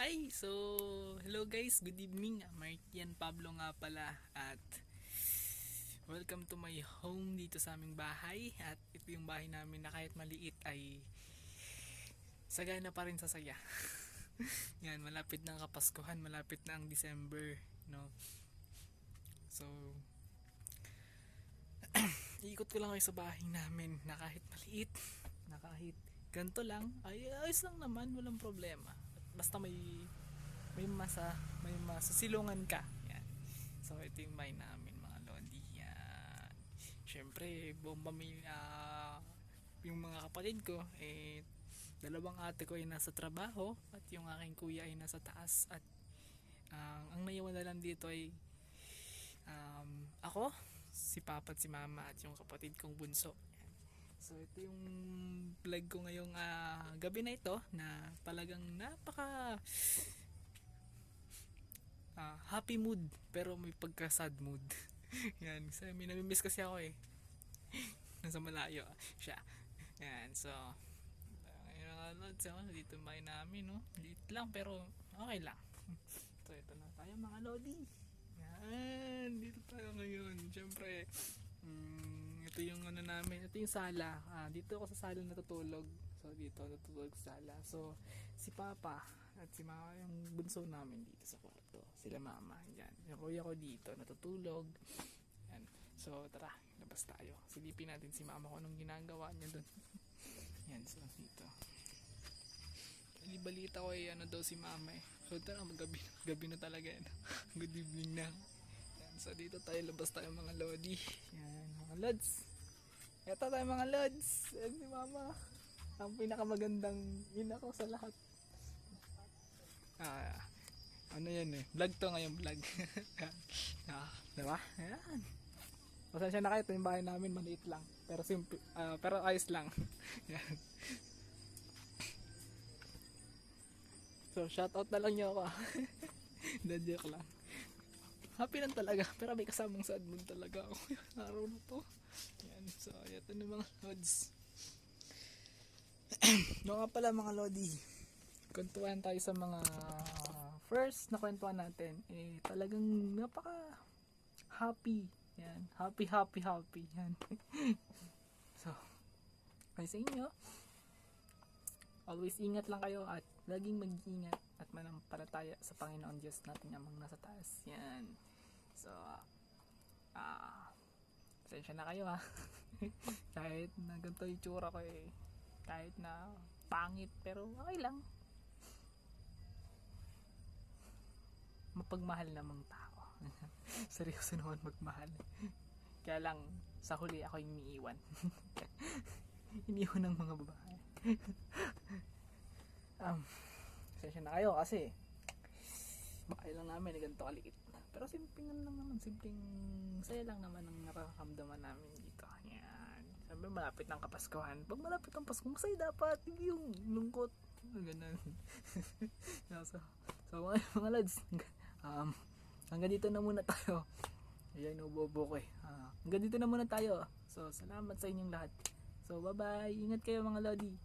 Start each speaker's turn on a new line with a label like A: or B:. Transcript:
A: Hi! So, hello guys, good evening. Martian Pablo nga pala at welcome to my home dito sa aming bahay. At ito yung bahay namin na kahit maliit ay sagana pa rin sa saya. Yan, malapit na ang Kapaskuhan, malapit na ang December, no? So, iikot ko lang kayo sa bahay namin na kahit maliit, na kahit ganito lang, ay ayos lang naman, walang problema. Basta may masasilungan ka. Yan. So ito yung bahay namin mga lodi. Yan. Syempre buong pamilya, yung mga kapatid ko dalawang ate ko ay nasa trabaho at yung aking kuya ay nasa taas at ang naiwan na lang dito ay ako, si papa at si mama at yung kapatid kong bunso. So ito yung vlog ko ngayong gabi na ito na talagang napaka happy mood pero may pagka sad mood. Yan, kasi may namimiss kasi ako nasa malayo siya. Yan, so dito may namin, no? Liit lang pero okay lang. So ito na tayo mga lodi. Yan, dito tayo ngayon. Siyempre ito yung ano namin, ito yung sala. Dito ako sa sala natutulog. So dito natutulog sa sala. So si papa at si mama yung bunso namin dito sa kwarto. Sila mama, yan. Yung kuya ko dito natutulog. Yan. So tara, labas tayo. Silipin natin si mama ko anong ginagawa niya doon. Yan, so dito. Balita ko ano daw si mama So tara, gabi na talaga yan. Good evening na. So dito tayo, labas tayo mga lodi. Yan, mga lods. Eto tayo mga lods. Yan si mama. Ang pinakamagandang ina ko sa lahat. Ano yan vlog to ngayon, vlog. Diba? Yan. Pasensya na kayo, ito yung bahay namin, maliit lang. Pero simple, pero ayos lang. Yan. So shoutout na lang nyo ako. Joke lang. Happy lang talaga, pero may kasamang sad mood talaga ako yung araw na to. Yan, so ito na mga lods. No nga pala mga lodi, kwentuhan tayo sa mga first na kwentuhan natin. Talagang napaka happy. Yan, happy. Yan. So, ay sa inyo, always ingat lang kayo at laging mag-iingat at manampalataya sa Panginoon Diyos natin amang nasa taas. Yan. So, pasensya na kayo kahit na ganito yung tsura ko kahit na pangit pero okay lang. Mapagmahal namang tao. Seryoso naman magmahal. Kaya lang sa huli ako yung iniiwan. Iniiwan ng mga babae. Pasensya na kayo kasi bahay lang namin ganito kaliit. Pero simpleng saya lang naman ang nararamdaman namin dito. Yan. Sabi malapit ng Kapaskuhan. Pag malapit ang Pasko, masaya dapat. Hindi yung lungkot. Ganun. so mga lads, hanggang dito na muna tayo. Ayan, ubobo ko hanggang dito na muna tayo. So salamat sa inyong lahat. So bye bye. Ingat kayo mga lodi.